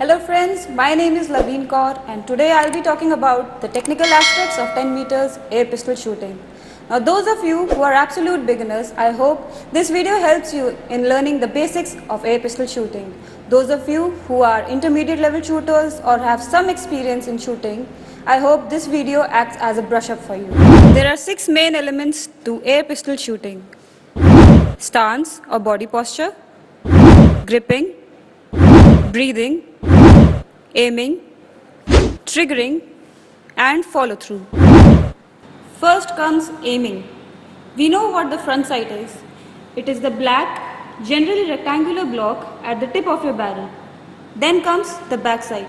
Hello friends, my name is Laveen Kaur and today I'll be talking about the technical aspects of 10 meters air pistol shooting. Now those of you who are absolute beginners, I hope this video helps you in learning the basics of air pistol shooting. Those of you who are intermediate level shooters or have some experience in shooting, I hope this video acts as a brush up for you. There are 6 main elements to air pistol shooting: stance or body posture, gripping, breathing, aiming, triggering, and follow through. First comes aiming. We know what the front sight is. It is the black, generally rectangular block at the tip of your barrel. Then comes the back sight,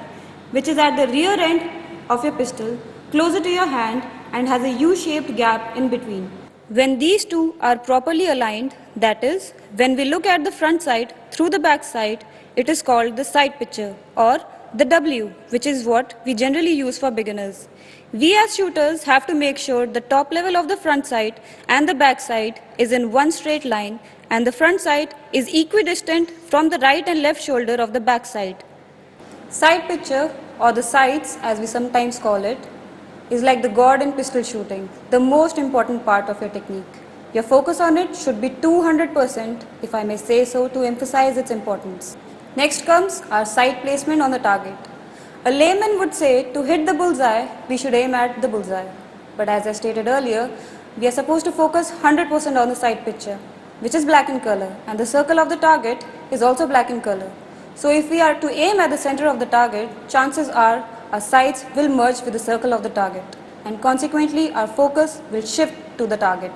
which is at the rear end of your pistol, closer to your hand and has a U-shaped gap in between. When these two are properly aligned, that is, when we look at the front sight through the back sight, it is called the sight picture or the W, which is what we generally use for beginners. We as shooters have to make sure the top level of the front sight and the back sight is in one straight line and the front sight is equidistant from the right and left shoulder of the back sight. Sight picture, or the sights as we sometimes call it, is like the god in pistol shooting, the most important part of your technique. Your focus on it should be 200%, if I may say so, to emphasize its importance. Next comes our sight placement on the target. A layman would say to hit the bullseye, we should aim at the bullseye. But as I stated earlier, we are supposed to focus 100% on the sight picture, which is black in color, and the circle of the target is also black in color. So if we are to aim at the center of the target, chances are our sights will merge with the circle of the target, and consequently our focus will shift to the target.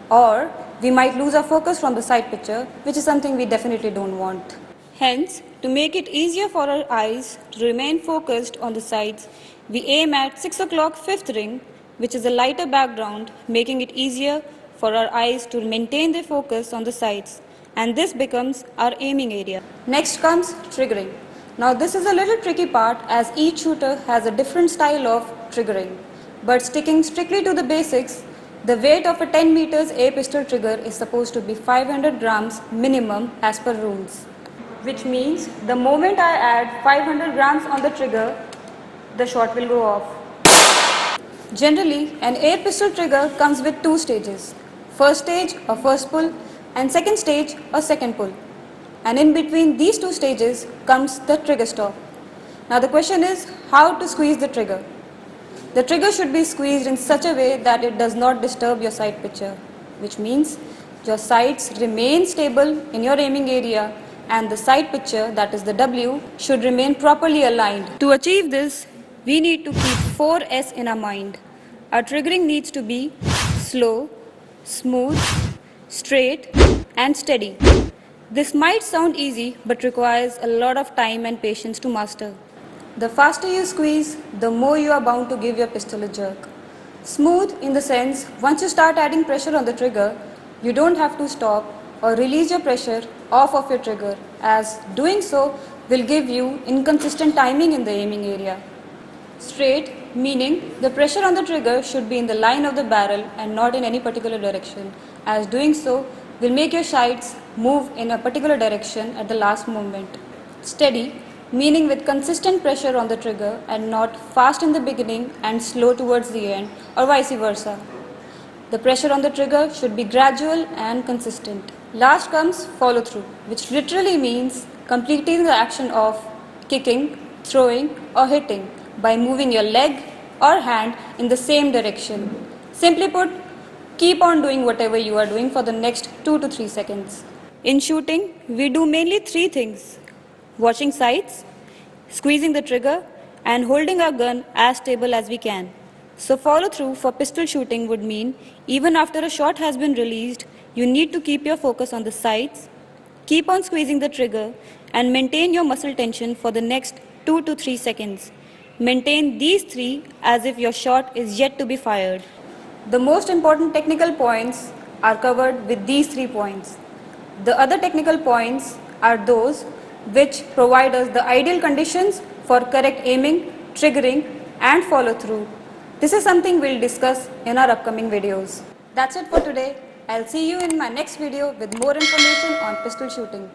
Or we might lose our focus from the sight picture, which is something we definitely don't want. Hence, to make it easier for our eyes to remain focused on the sights, we aim at 6 o'clock fifth ring, which is a lighter background, making it easier for our eyes to maintain their focus on the sights, and this becomes our aiming area. Next comes triggering. Now this is a little tricky part as each shooter has a different style of triggering, but sticking strictly to the basics, the weight of a 10 meters air pistol trigger is supposed to be 500 grams minimum as per rules. Which means the moment I add 500 grams on the trigger, the shot will go off. Generally, an air pistol trigger comes with two stages. First stage or first pull and second stage or second pull. And in between these two stages comes the trigger stop. Now the question is how to squeeze the trigger. The trigger should be squeezed in such a way that it does not disturb your sight picture, which means your sights remain stable in your aiming area and the sight picture, that is the W, should remain properly aligned. To achieve this, we need to keep 4 S in our mind. Our triggering needs to be slow, smooth, straight, and steady. This might sound easy, but requires a lot of time and patience to master. The faster you squeeze, the more you are bound to give your pistol a jerk. Smooth in the sense, once you start adding pressure on the trigger, you don't have to stop or release your pressure off of your trigger, as doing so will give you inconsistent timing in the aiming area. Straight, meaning the pressure on the trigger should be in the line of the barrel and not in any particular direction, as doing so will make your sights move in a particular direction at the last moment. Steady, meaning with consistent pressure on the trigger and not fast in the beginning and slow towards the end, or vice versa. The pressure on the trigger should be gradual and consistent. Last comes follow through, which literally means completing the action of kicking, throwing, or hitting by moving your leg or hand in the same direction. Simply put, keep on doing whatever you are doing for the next 2 to 3 seconds. In shooting, we do mainly 3 things: watching sights, squeezing the trigger, and holding our gun as stable as we can. So follow through for pistol shooting would mean even after a shot has been released, you need to keep your focus on the sights, keep on squeezing the trigger, and maintain your muscle tension for the next 2 to 3 seconds. Maintain these 3 as if your shot is yet to be fired. The most important technical points are covered with these 3 points. The other technical points are those which provide us the ideal conditions for correct aiming, triggering, and follow through. This is something we'll discuss in our upcoming videos. That's it for today. I'll see you in my next video with more information on pistol shooting.